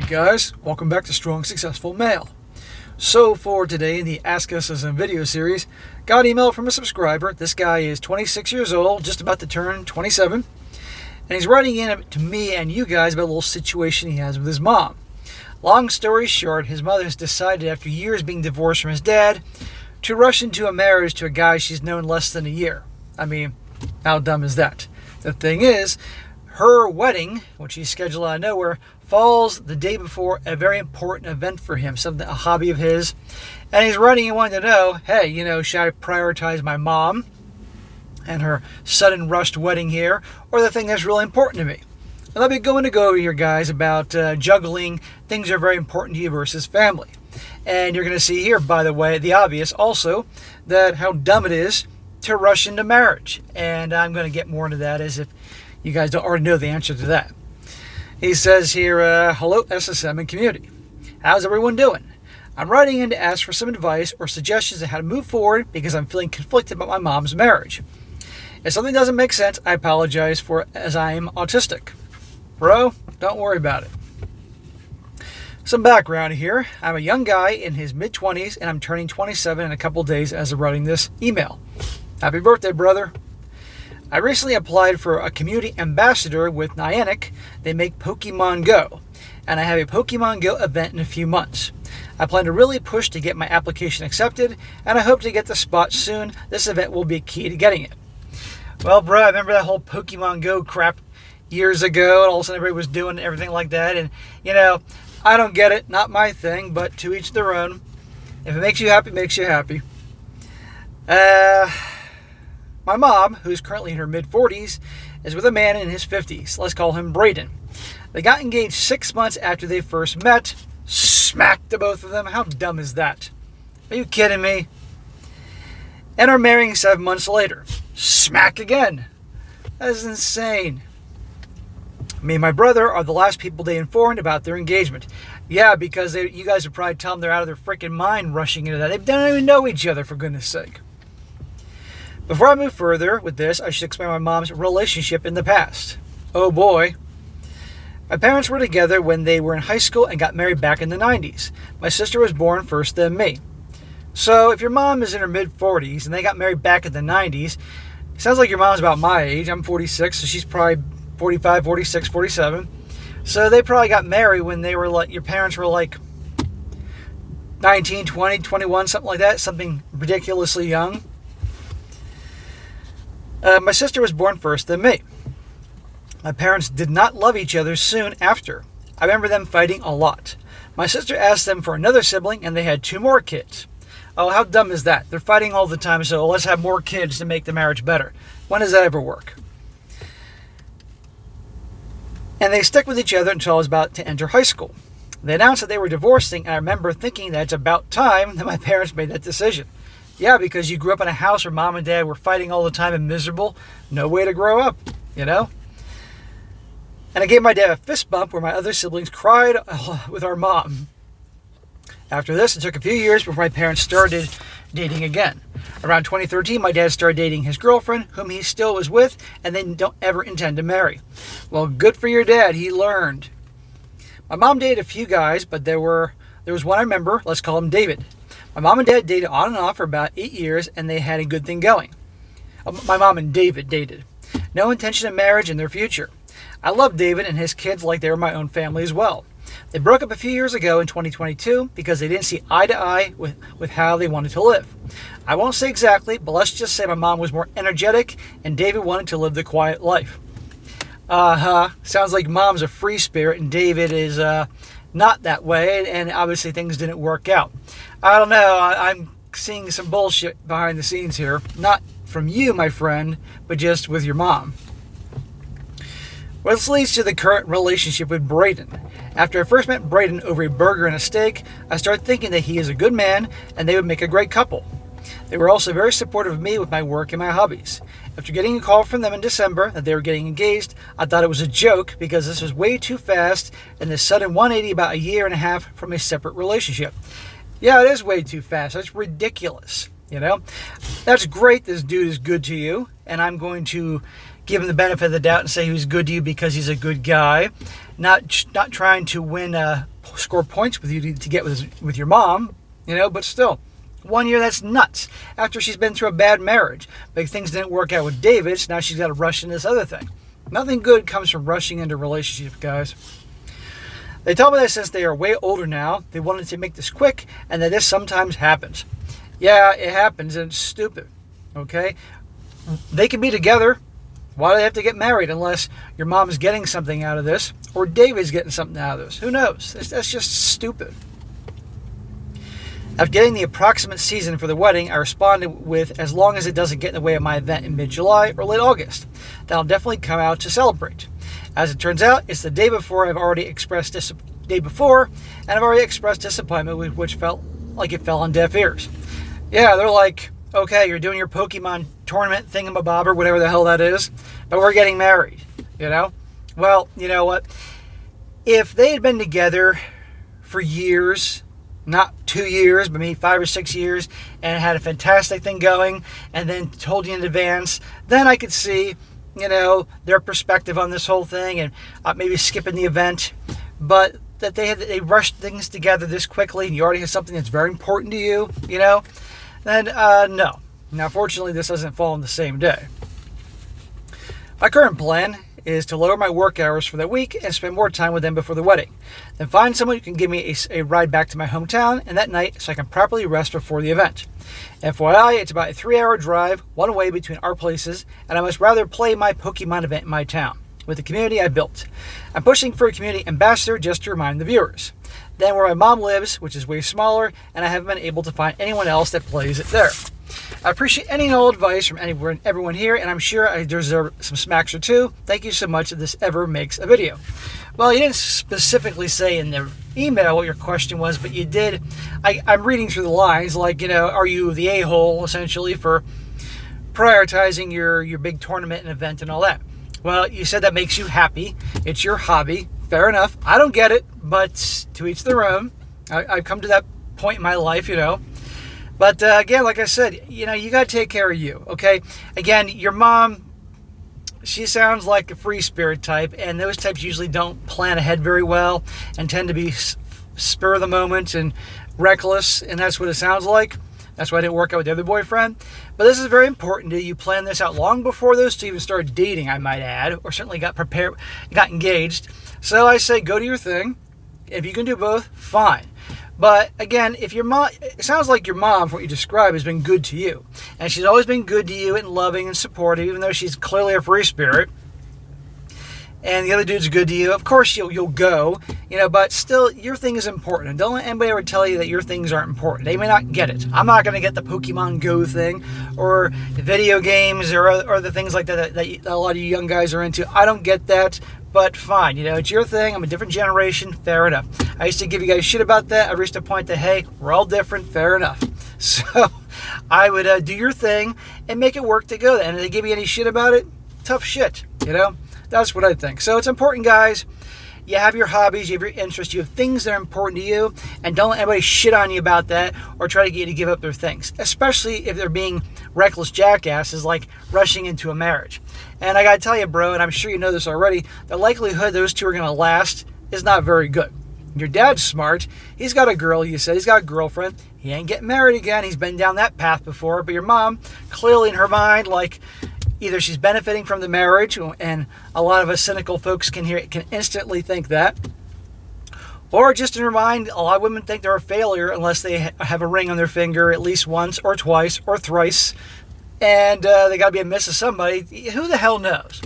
guys, welcome back to Strong Successful Male. So for today in the Ask SSM video series, got an email from a subscriber. This guy is 26 years old, just about to turn 27, and he's writing in to me and you guys about a little situation he has with his mom. Long story short, his mother has decided after years being divorced from his dad to rush into a marriage to a guy she's known less than a year. I mean, how dumb is that? The thing is, her wedding, which he's scheduled out of nowhere, falls the day before a very important event for him, a hobby of his. And he's writing and wanting to know, hey, should I prioritize my mom and her sudden rushed wedding here, or the thing that's really important to me? And I'll be going to go over here, guys, about juggling things that are very important to you versus family. And you're going to see here, by the way, the obvious also, that how dumb it is to rush into marriage. And I'm going to get more into that as if you guys don't already know the answer to that. He says here, hello SSM and community. How's everyone doing? I'm writing in to ask for some advice or suggestions on how to move forward because I'm feeling conflicted about my mom's marriage. If something doesn't make sense, I apologize for it as I am autistic. Bro, don't worry about it. Some background here. I'm a young guy in his mid-20s and I'm turning 27 in a couple days as of writing this email. Happy birthday, brother. I recently applied for a community ambassador with Niantic. They make Pokemon Go, and I have a Pokemon Go event in a few months. I plan to really push to get my application accepted, and I hope to get the spot soon. This event will be key to getting it. Well, bro, I remember that whole Pokemon Go crap years ago, and all of a sudden everybody was doing everything like that, and, I don't get it, not my thing, but to each their own. If it makes you happy, it makes you happy. My mom, who's currently in her mid-40s, is with a man in his 50s. Let's call him Braden. They got engaged 6 months after they first met. Smack to both of them. How dumb is that? Are you kidding me? And are marrying 7 months later. Smack again. That is insane. Me and my brother are the last people they informed about their engagement. Yeah, because you guys would probably tell them they're out of their freaking mind rushing into that. They don't even know each other, for goodness sake. Before I move further with this, I should explain my mom's relationship in the past. Oh boy. My parents were together when they were in high school and got married back in the 90s. My sister was born first, then me. So if your mom is in her mid-40s and they got married back in the 90s, it sounds like your mom's about my age. I'm 46, so she's probably 45, 46, 47. So they probably got married when they were your parents were 19, 20, 21, something like that, something ridiculously young. My sister was born first, then me. My parents did not love each other soon after. I remember them fighting a lot. My sister asked them for another sibling, and they had 2 more kids. Oh, how dumb is that? They're fighting all the time, so let's have more kids to make the marriage better. When does that ever work? And they stuck with each other until I was about to enter high school. They announced that they were divorcing, and I remember thinking that it's about time that my parents made that decision. Yeah, because you grew up in a house where mom and dad were fighting all the time and miserable. No way to grow up, And I gave my dad a fist bump where my other siblings cried with our mom. After this, it took a few years before my parents started dating again. Around 2013, my dad started dating his girlfriend, whom he still was with, and they don't ever intend to marry. Well, good for your dad. He learned. My mom dated a few guys, but there was one I remember. Let's call him David. My mom and dad dated on and off for about 8 years, and they had a good thing going. My mom and David dated. No intention of marriage in their future. I love David and his kids like they were my own family as well. They broke up a few years ago in 2022 because they didn't see eye to eye with how they wanted to live. I won't say exactly, but let's just say my mom was more energetic, and David wanted to live the quiet life. Sounds like mom's a free spirit, and David is not that way, and obviously things didn't work out. I don't know, I'm seeing some bullshit behind the scenes here. Not from you, my friend, but just with your mom. Well, this leads to the current relationship with Braden. After I first met Braden over a burger and a steak, I started thinking that he is a good man and they would make a great couple. They were also very supportive of me with my work and my hobbies. After getting a call from them in December that they were getting engaged, I thought it was a joke because this was way too fast and this sudden 180 about a year and a half from a separate relationship. Yeah, it is way too fast. That's ridiculous. You know, that's great. This dude is good to you, and I'm going to give him the benefit of the doubt and say he was good to you because he's a good guy, not trying to win, score points with you to get with your mom. You know, but still, 1 year, that's nuts. After she's been through a bad marriage, but things didn't work out with David, so now she's got to rush into this other thing. Nothing good comes from rushing into relationships, guys. They told me that since they are way older now, they wanted to make this quick, and that this sometimes happens. Yeah, it happens, and it's stupid, okay? They can be together. Why do they have to get married unless your mom's getting something out of this or David's getting something out of this? Who knows? That's just stupid. After getting the approximate season for the wedding, I responded with, as long as it doesn't get in the way of my event in mid-July or late August, then I'll definitely come out to celebrate. As it turns out, it's the day before, and I've already expressed disappointment, which felt like it fell on deaf ears. Yeah, they're like, okay, you're doing your Pokemon tournament thingamabob or whatever the hell that is, but we're getting married, you know? Well, you know what? If they had been together for years, not 2 years, but maybe 5 or 6 years, and had a fantastic thing going, and then told you in advance, then I could see, you know, their perspective on this whole thing, and maybe skipping the event. But that they rushed things together this quickly, and you already have something that's very important to you, you know, then no. Now, fortunately, this doesn't fall on the same day. My current plan is to lower my work hours for that week and spend more time with them before the wedding. Then find someone who can give me a ride back to my hometown and that night so I can properly rest before the event. FYI, it's about a 3-hour drive one way between our places, and I must rather play my Pokemon event in my town with the community I built. I'm pushing for a community ambassador just to remind the viewers. Then where my mom lives, which is way smaller, and I haven't been able to find anyone else that plays it there. I appreciate any and all advice from everyone here, and I'm sure I deserve some smacks or two. Thank you so much if this ever makes a video. Well, you didn't specifically say in the email what your question was, but you did. I'm reading through the lines, like, you know, are you the a-hole, essentially, for prioritizing your big tournament and event and all that? Well, you said that makes you happy. It's your hobby. Fair enough. I don't get it, but to each their own. I've come to that point in my life, you know. But again, like I said, you know, you got to take care of you, okay? Again, your mom, she sounds like a free spirit type, and those types usually don't plan ahead very well and tend to be spur of the moment and reckless, and that's what it sounds like. That's why I didn't work out with the other boyfriend. But this is very important. You plan this out long before those two even started dating, I might add, or certainly got engaged. So I say go do your thing. If you can do both, fine. But again, if your mom, it sounds like your mom, from what you describe, has been good to you. And she's always been good to you and loving and supportive, even though she's clearly a free spirit. And the other dude's good to you. Of course you'll go, you know, but still your thing is important. And don't let anybody ever tell you that your things aren't important. They may not get it. I'm not going to get the Pokemon Go thing or the video games or the things like that a lot of you young guys are into. I don't get that, but fine. You know, it's your thing. I'm a different generation. Fair enough. I used to give you guys shit about that. I reached a point that, hey, we're all different. Fair enough. So I would do your thing and make it work to go. And if they give you any shit about it, tough shit, you know? That's what I think. So it's important, guys. You have your hobbies, you have your interests, you have things that are important to you, and don't let anybody shit on you about that or try to get you to give up their things, especially if they're being reckless jackasses like rushing into a marriage. And I gotta tell you, bro, and I'm sure you know this already, the likelihood those two are gonna last is not very good. Your dad's smart. He's got a girl, you said. He's got a girlfriend. He ain't getting married again. He's been down that path before. But your mom, clearly in her mind, like, either she's benefiting from the marriage, and a lot of us cynical folks can instantly think that, or just in her mind, a lot of women think they're a failure unless they have a ring on their finger at least once or twice or thrice, and they got to be a miss of somebody. Who the hell knows?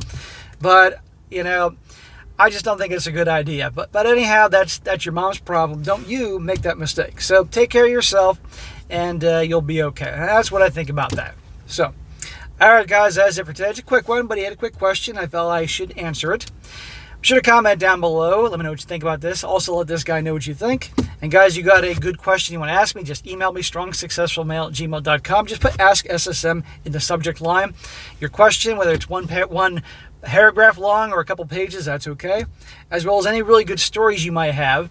But, you know, I just don't think it's a good idea. But anyhow, that's your mom's problem. Don't you make that mistake. So take care of yourself, and you'll be okay. And that's what I think about that. So, all right, guys, that's it for today. It's a quick one, but he had a quick question. I felt I should answer it. Be sure to comment down below. Let me know what you think about this. Also, let this guy know what you think. And, guys, you got a good question you want to ask me, just email me, strongsuccessfulmale@gmail.com. Just put Ask SSM in the subject line. Your question, whether it's one paragraph long or a couple pages, that's okay. As well as any really good stories you might have.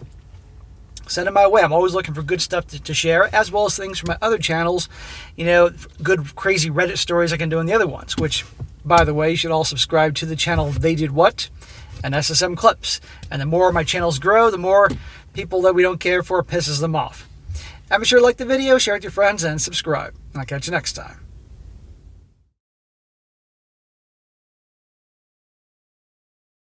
send them my way. I'm always looking for good stuff to share, as well as things from my other channels, good crazy Reddit stories I can do in the other ones, which, by the way, you should all subscribe to the channel They Did What and SSM Clips. And the more my channels grow, the more people that we don't care for pisses them off. And be sure to like the video, share it with your friends, and subscribe. I'll catch you next time.